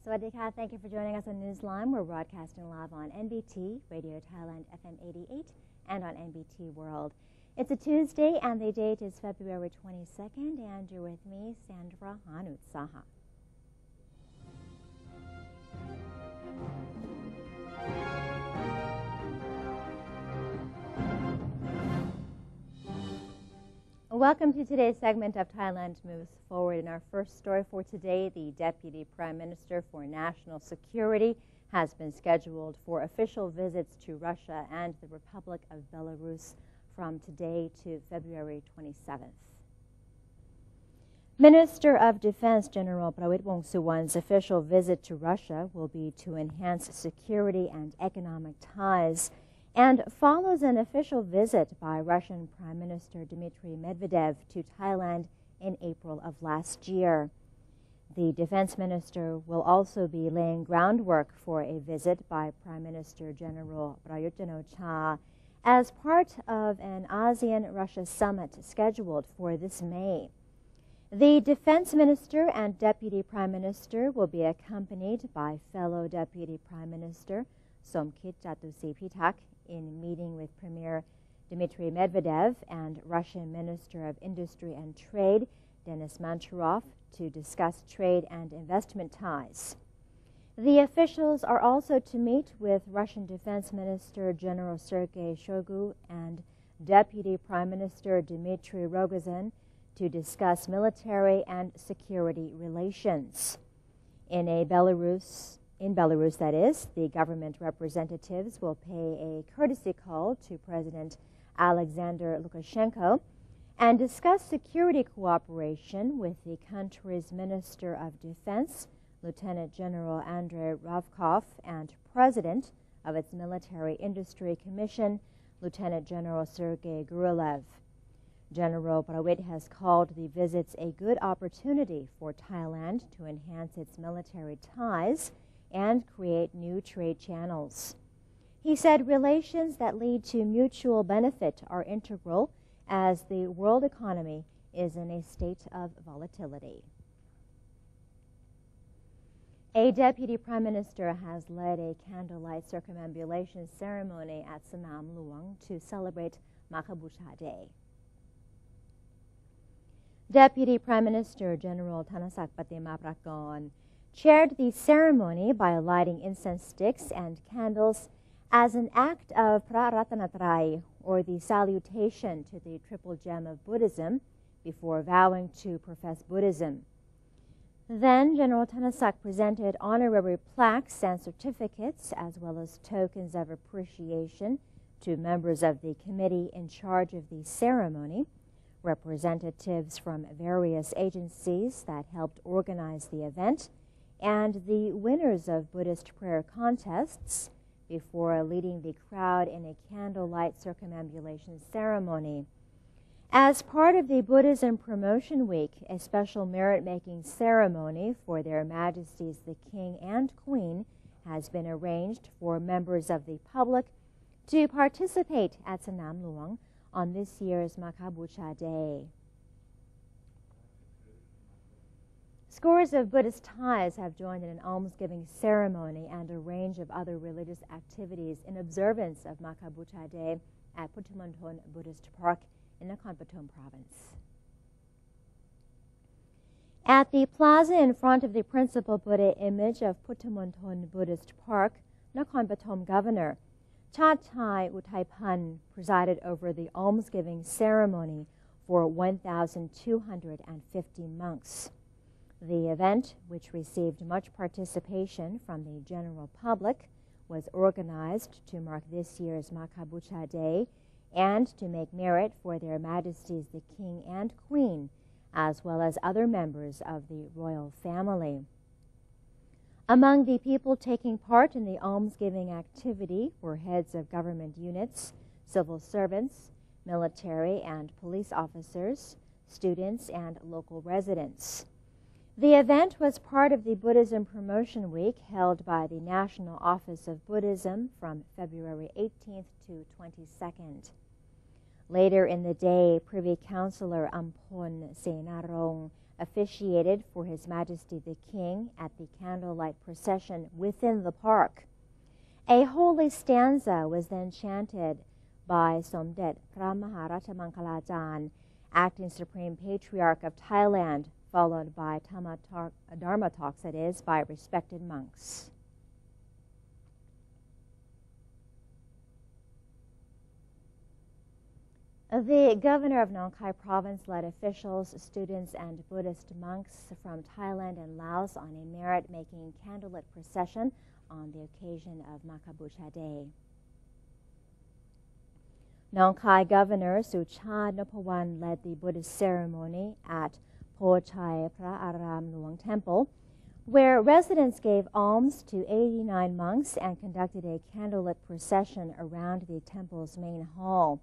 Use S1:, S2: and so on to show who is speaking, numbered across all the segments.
S1: Sawadika, thank you for joining us on Newsline. We're broadcasting live on NBT, Radio Thailand FM 88, and on NBT World. It's a Tuesday, and the date is February 22nd, and you're with me, Sandra Hanutsaha. Welcome to today's segment of Thailand Moves Forward. In our first story for today, the Deputy Prime Minister for National Security has been scheduled for official visits to Russia and the Republic of Belarus from today to February 27th. Minister of Defense General Prawit Wongsuwan's official visit to Russia will be to enhance security and economic ties, and follows an official visit by Russian Prime Minister Dmitry Medvedev to Thailand in April of last year. The defense minister will also be laying groundwork for a visit by Prime Minister General Prayut Chan-o-cha as part of an ASEAN-Russia summit scheduled for this May. The defense minister and deputy prime minister will be accompanied by fellow deputy prime minister Somkit Jatusipitak in meeting with Premier Dmitry Medvedev and Russian Minister of Industry and Trade Denis Manturov to discuss trade and investment ties. The officials are also to meet with Russian Defense Minister General Sergei Shoigu and Deputy Prime Minister Dmitry Rogozin to discuss military and security relations. In Belarus, that is, the government representatives will pay a courtesy call to President Alexander Lukashenko and discuss security cooperation with the country's Minister of Defense, Lieutenant General Andrei Ravkov, and President of its Military Industry Commission, Lieutenant General Sergei Gurylev. General Prawit has called the visits a good opportunity for Thailand to enhance its military ties and create new trade channels. He said relations that lead to mutual benefit are integral as the world economy is in a state of volatility. A deputy prime minister has led a candlelight circumambulation ceremony at Sanam Luang to celebrate Makabucha Day. Deputy Prime Minister General Thanasak Patimaprakon chaired the ceremony by lighting incense sticks and candles as an act of Praratanatrai, or the salutation to the triple gem of Buddhism, before vowing to profess Buddhism. Then General Thanasak presented honorary plaques and certificates, as well as tokens of appreciation, to members of the committee in charge of the ceremony, representatives from various agencies that helped organize the event, and the winners of Buddhist prayer contests, before leading the crowd in a candlelight circumambulation ceremony. As part of the Buddhism Promotion Week, a special merit-making ceremony for Their Majesties the King and Queen has been arranged for members of the public to participate at Sanam Luang on this year's Makabucha Day. Scores of Buddhist Thais have joined in an almsgiving ceremony and a range of other religious activities in observance of Makabucha Day at Puttamonthon Buddhist Park in Nakhon Pathom Province. At the plaza in front of the principal Buddha image of Puttamonthon Buddhist Park, Nakhon Pathom Governor Chathai Uthaipan presided over the almsgiving ceremony for 1,250 monks. The event, which received much participation from the general public, was organized to mark this year's Makabucha Day and to make merit for Their Majesties the King and Queen, as well as other members of the royal family. Among the people taking part in the almsgiving activity were heads of government units, civil servants, military and police officers, students, and local residents. The event was part of the Buddhism Promotion Week held by the National Office of Buddhism from February 18th to 22nd. Later in the day, Privy Councillor Ampon Senarong officiated for His Majesty the King at the candlelight procession within the park. A holy stanza was then chanted by Somdet P'ra Maharachamangkalajาร, Acting Supreme Patriarch of Thailand, followed by Dharma talks, that is, by respected monks. The governor of Nong Khai province led officials, students, and Buddhist monks from Thailand and Laos on a merit-making candlelit procession on the occasion of Makabucha Day. Nong Khai Governor Suchad Nopawan led the Buddhist ceremony at Po Chai Phra Aram Luang Temple, where residents gave alms to 89 monks and conducted a candlelit procession around the temple's main hall.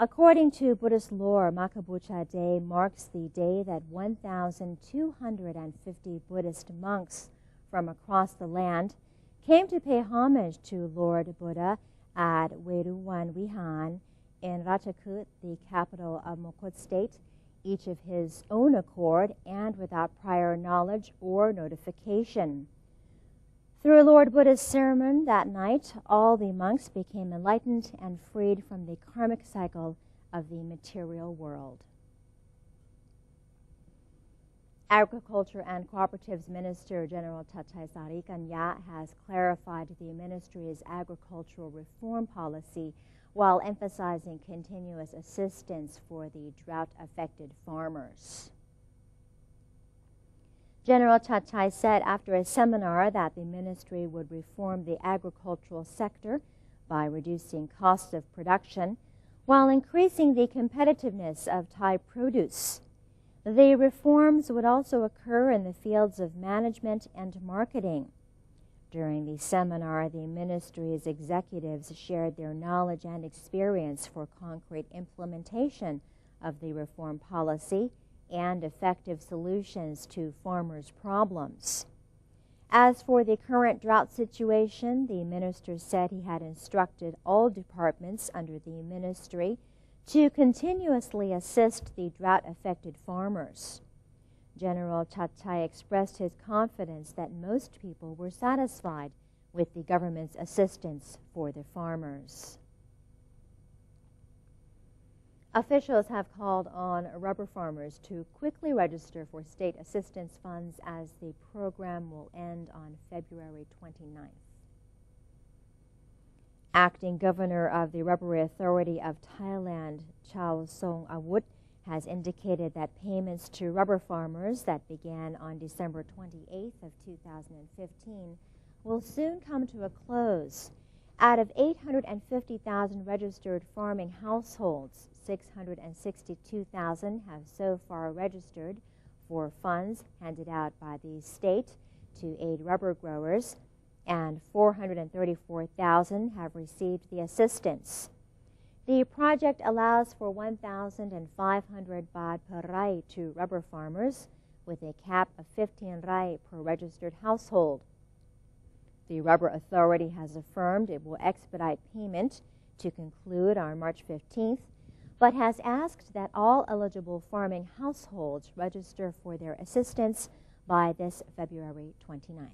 S1: According to Buddhist lore, Makabucha Day marks the day that 1,250 Buddhist monks from across the land came to pay homage to Lord Buddha at Weruwan Vihan in Ratchakhut, the capital of Mokut State, each of his own accord and without prior knowledge or notification. Through Lord Buddha's sermon that night, all the monks became enlightened and freed from the karmic cycle of the material world. Agriculture and Cooperatives Minister General Chachai Sarikanya has clarified the ministry's agricultural reform policy while emphasizing continuous assistance for the drought-affected farmers. General Chachai said after a seminar that the ministry would reform the agricultural sector by reducing costs of production while increasing the competitiveness of Thai produce. The reforms would also occur in the fields of management and marketing. During the seminar, the ministry's executives shared their knowledge and experience for concrete implementation of the reform policy and effective solutions to farmers' problems. As for the current drought situation, the minister said he had instructed all departments under the ministry to continuously assist the drought-affected farmers. General Chachai expressed his confidence that most people were satisfied with the government's assistance for the farmers. Officials have called on rubber farmers to quickly register for state assistance funds as the program will end on February 29th. Acting Governor of the Rubbery Authority of Thailand, Chao Song Awut, has indicated that payments to rubber farmers that began on December 28th of 2015 will soon come to a close. Out of 850,000 registered farming households, 662,000 have so far registered for funds handed out by the state to aid rubber growers, and 434,000 have received the assistance. The project allows for 1,500 baht per rai to rubber farmers, with a cap of 15 rai per registered household. The Rubber Authority has affirmed it will expedite payment to conclude on March 15th, but has asked that all eligible farming households register for their assistance by this February 29th.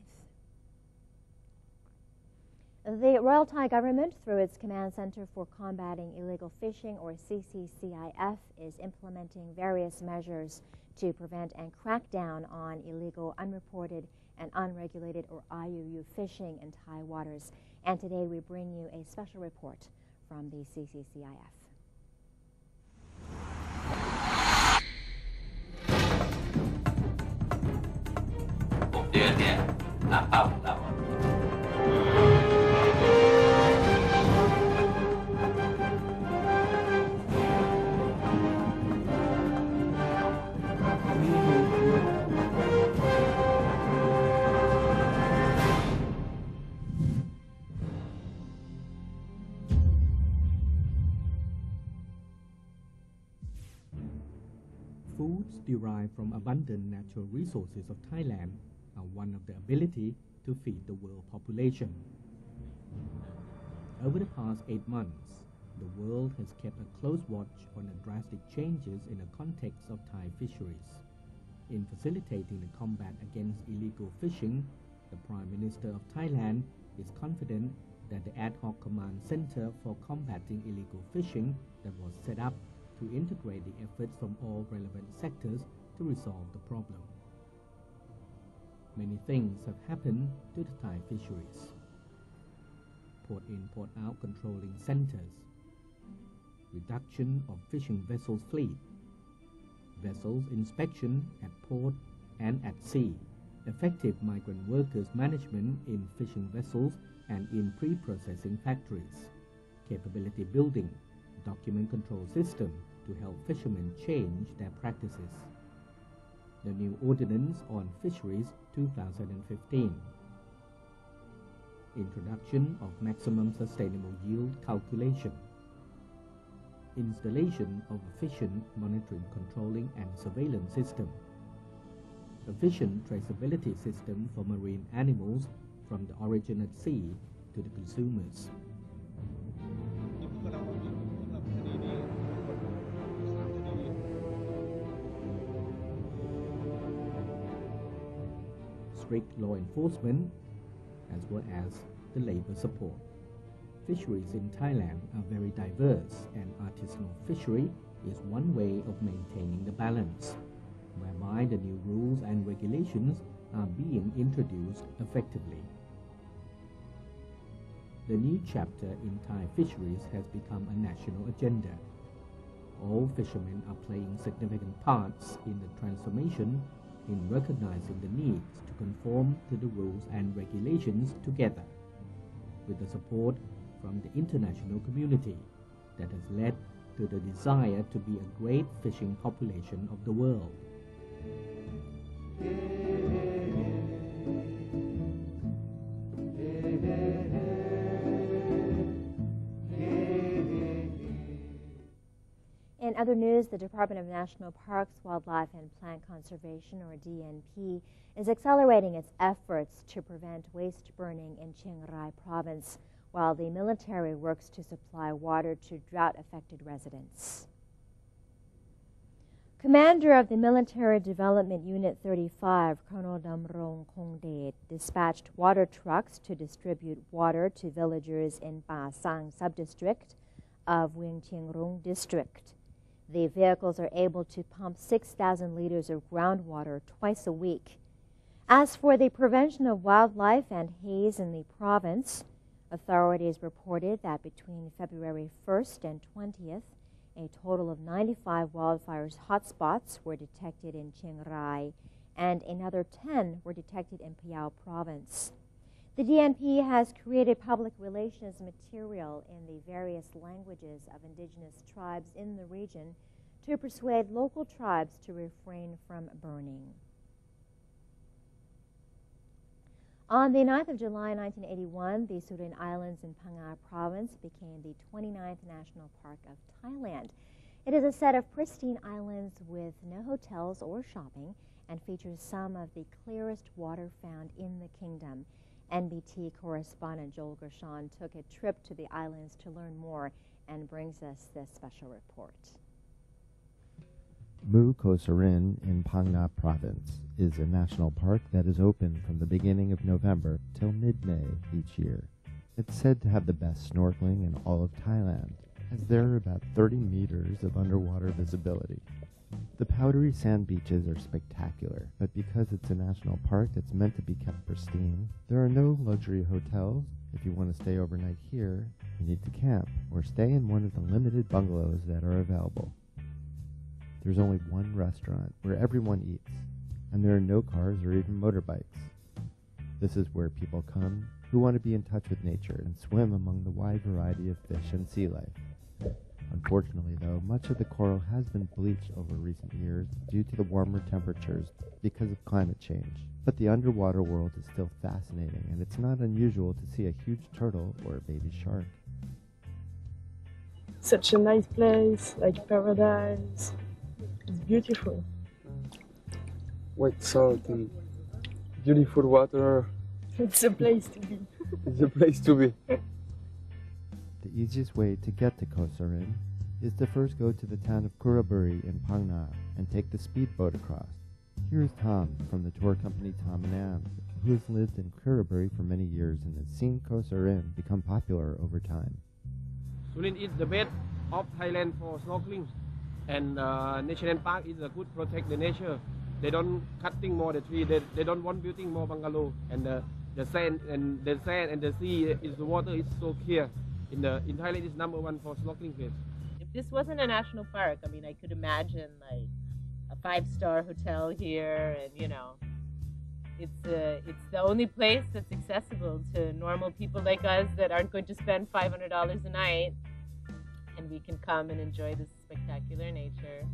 S1: The Royal Thai government, through its Command Center for Combating Illegal Fishing, or CCCIF, is implementing various measures to prevent and crack down on illegal, unreported, and unregulated, or IUU fishing in Thai waters. And today we bring you a special report from the CCCIF.
S2: Foods derived from abundant natural resources of Thailand are one of the ability to feed the world population. Over the past 8 months, the world has kept a close watch on the drastic changes in the context of Thai fisheries. In facilitating the combat against illegal fishing, the Prime Minister of Thailand is confident that the Ad Hoc Command Center for Combating Illegal Fishing that was set up to integrate the efforts from all relevant sectors to resolve the problem. Many things have happened to the Thai fisheries. Port in, port out controlling centers, reduction of fishing vessels fleet, vessels inspection at port and at sea, effective migrant workers management in fishing vessels and in pre-processing factories, capability building, document control system to help fishermen change their practices. The new Ordinance on Fisheries 2015. Introduction of maximum sustainable yield calculation. Installation of efficient monitoring, controlling and surveillance system. Efficient traceability system for marine animals from the origin at sea to the consumers. Strict law enforcement as well as the labor support. Fisheries in Thailand are very diverse, and artisanal fishery is one way of maintaining the balance, whereby the new rules and regulations are being introduced effectively. The new chapter in Thai fisheries has become a national agenda. All fishermen are playing significant parts in the transformation in recognizing the needs to conform to the rules and regulations together, with the support from the international community that has led to the desire to be a great fishing population of the world.
S1: In other news, the Department of National Parks, Wildlife and Plant Conservation, or DNP, is accelerating its efforts to prevent waste burning in Chiang Rai province, while the military works to supply water to drought-affected residents. Commander of the Military Development Unit 35, Colonel Damrong Kongdet, dispatched water trucks to distribute water to villagers in Pa Sang subdistrict of Wieng Chiengrung district. The vehicles are able to pump 6,000 liters of groundwater twice a week. As for the prevention of wildlife and haze in the province, authorities reported that between February 1st and 20th, a total of 95 wildfires hotspots were detected in Chiang Rai, and another 10 were detected in Phayao province. The DNP has created public relations material in the various languages of indigenous tribes in the region to persuade local tribes to refrain from burning. On the 9th of July 1981, the Surin Islands in Phang Nga province became the 29th National Park of Thailand. It is a set of pristine islands with no hotels or shopping and features some of the clearest water found in the kingdom. NBT correspondent Joel Gershon took a trip to the islands to learn more and brings us this special report.
S3: Mu Ko Sarin in Phang Nga province is a national park that is open from the beginning of November till mid-May each year. It's said to have the best snorkeling in all of Thailand, as there are about 30 meters of underwater visibility. The powdery sand beaches are spectacular, but because it's a national park that's meant to be kept pristine, there are no luxury hotels. If you want to stay overnight here, you need to camp or stay in one of the limited bungalows that are available. There's only one restaurant where everyone eats, and there are no cars or even motorbikes. This is where people come who want to be in touch with nature and swim among the wide variety of fish and sea life. Unfortunately, though, much of the coral has been bleached over recent years due to the warmer temperatures because of climate change. But the underwater world is still fascinating, and it's not unusual to see a huge turtle or a baby shark.
S4: Such a nice place, like paradise. It's beautiful.
S5: White salt and beautiful water.
S4: It's a place to be.
S5: It's a place to be.
S3: The easiest way to get to Ko Sarin is to first go to the town of Kuraburi in Phang Nga and take the speedboat across. Here's Tom from the tour company Tom & Am, who has lived in Kurrabury for many years and has seen Koh Sarin become popular over time.
S6: Surin is the best of Thailand for snorkeling, and national park is a good protect the nature. They don't cutting more the tree. They don't want building more bungalow, and the sand and the sea is the water is so clear. In Thailand, it's #1 for snorkeling place.
S7: If this wasn't a national park, I mean, I could imagine like a 5-star hotel here, and you know, it's the only place that's accessible to normal people like us that aren't going to spend $500 a night, and we can come and enjoy this spectacular nature.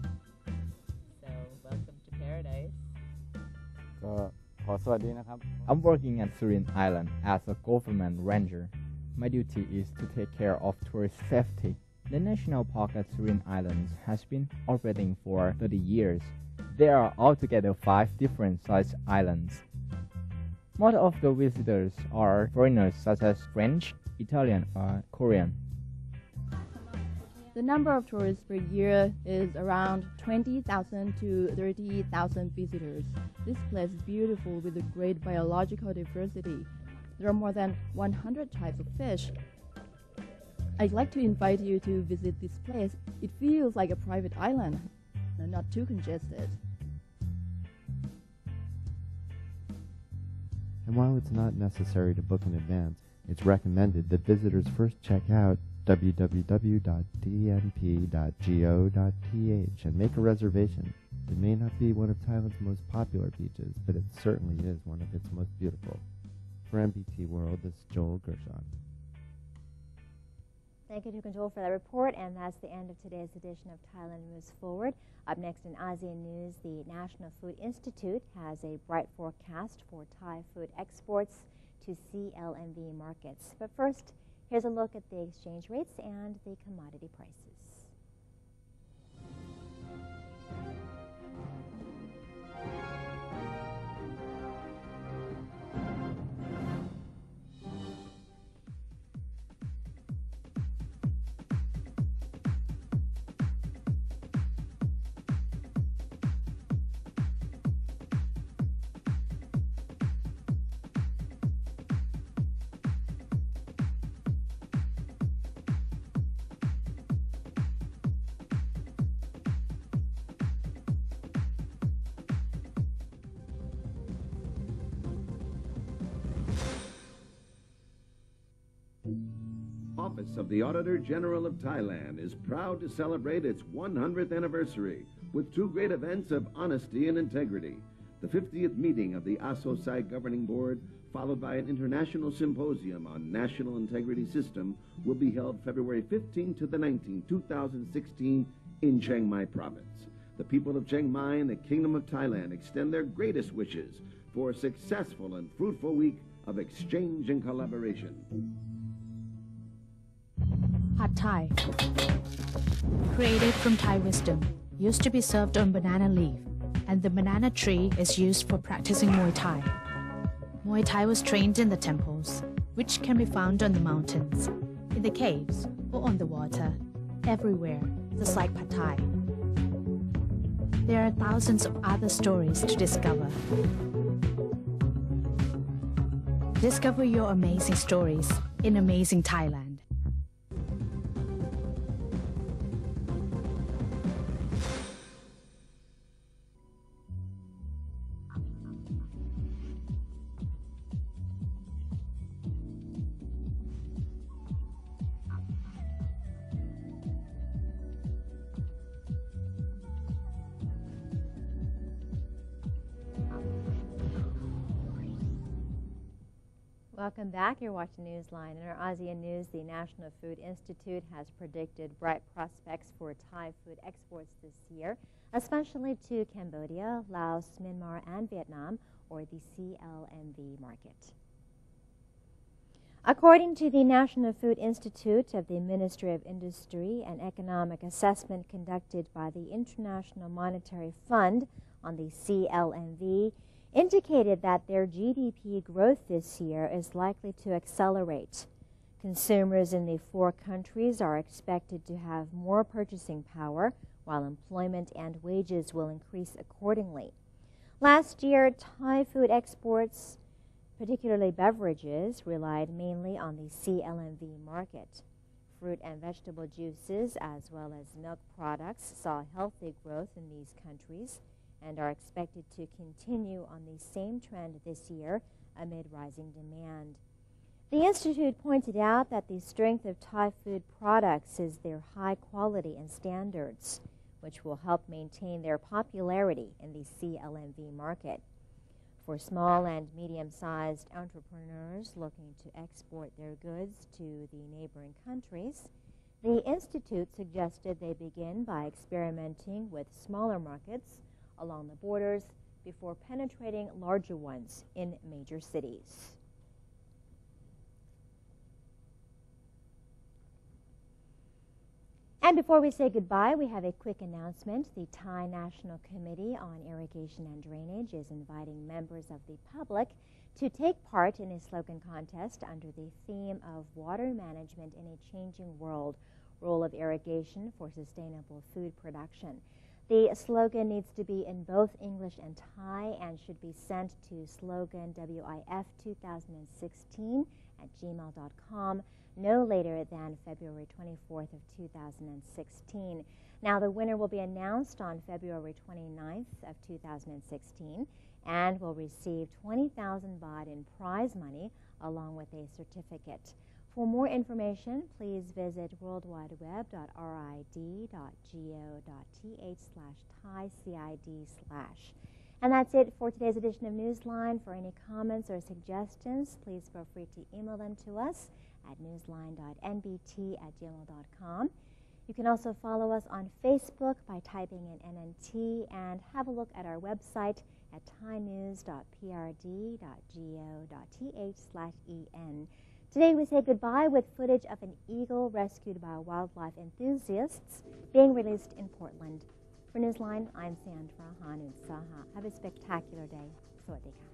S7: So welcome to paradise.
S8: I'm working at Surin Island as a government ranger. My duty is to take care of tourist safety. The national park at Surin Islands has been operating for 30 years. There are altogether 5 different sized islands. Most of the visitors are foreigners such as French, Italian, or Korean.
S9: The number of tourists per year is around 20,000 to 30,000 visitors. This place is beautiful with a great biological diversity. There are more than 100 types of fish. I'd like to invite you to visit this place. It feels like a private island, not too congested.
S3: And while it's not necessary to book in advance, it's recommended that visitors first check out www.dnp.go.th and make a reservation. It may not be one of Thailand's most popular beaches, but it certainly is one of its most beautiful. For MBT World, this is Joel Gershon.
S1: Thank you to Control for that report, and that's the end of today's edition of Thailand Moves Forward. Up next in ASEAN News, the National Food Institute has a bright forecast for Thai food exports to CLMV markets. But first, here's a look at the exchange rates and the commodity prices.
S10: Office of the Auditor General of Thailand is proud to celebrate its 100th anniversary with 2 great events of honesty and integrity. The 50th meeting of the ASOSAI Governing Board, followed by an international symposium on national integrity system, will be held February 15 to the 19th, 2016 in Chiang Mai Province. The people of Chiang Mai and the Kingdom of Thailand extend their greatest wishes for a successful and fruitful week of exchange and collaboration.
S11: Pad Thai, created from Thai wisdom, used to be served on banana leaf, and the banana tree is used for practicing Muay Thai. Muay Thai was trained in the temples, which can be found on the mountains, in the caves, or on the water, everywhere, just like Pad Thai. There are thousands of other stories to discover. Discover your amazing stories in amazing Thailand.
S1: Welcome back. You're watching Newsline. In our ASEAN News, the National Food Institute has predicted bright prospects for Thai food exports this year, especially to Cambodia, Laos, Myanmar, and Vietnam, or the CLMV market. According to the National Food Institute of the Ministry of Industry, an economic assessment conducted by the International Monetary Fund on the CLMV indicated that their GDP growth this year is likely to accelerate. Consumers in the 4 countries are expected to have more purchasing power, while employment and wages will increase accordingly. Last year, Thai food exports, particularly beverages, relied mainly on the CLMV market. Fruit and vegetable juices, as well as milk products, saw healthy growth in these countries and are expected to continue on the same trend this year amid rising demand. The Institute pointed out that the strength of Thai food products is their high quality and standards, which will help maintain their popularity in the CLMV market. For small and medium-sized entrepreneurs looking to export their goods to the neighboring countries, the Institute suggested they begin by experimenting with smaller markets along the borders before penetrating larger ones in major cities. And before we say goodbye, we have a quick announcement. The Thai National Committee on Irrigation and Drainage is inviting members of the public to take part in a slogan contest under the theme of Water Management in a Changing World, Role of Irrigation for Sustainable Food Production. The slogan needs to be in both English and Thai and should be sent to sloganwif2016@gmail.com no later than February 24th of 2016. Now, the winner will be announced on February 29th of 2016 and will receive 20,000 baht in prize money along with a certificate. For more information, please visit worldwideweb.rid.go.th/ThaiCID/. And that's it for today's edition of Newsline. For any comments or suggestions, please feel free to email them to us at newsline.nbt@gmail.com. You can also follow us on Facebook by typing in NNT and have a look at our website at thainews.prd.go.th/en. Today we say goodbye with footage of an eagle rescued by wildlife enthusiasts being released in Portland. For Newsline, I'm Sandra Hanu Saha. Have a spectacular day. Sawadee ka.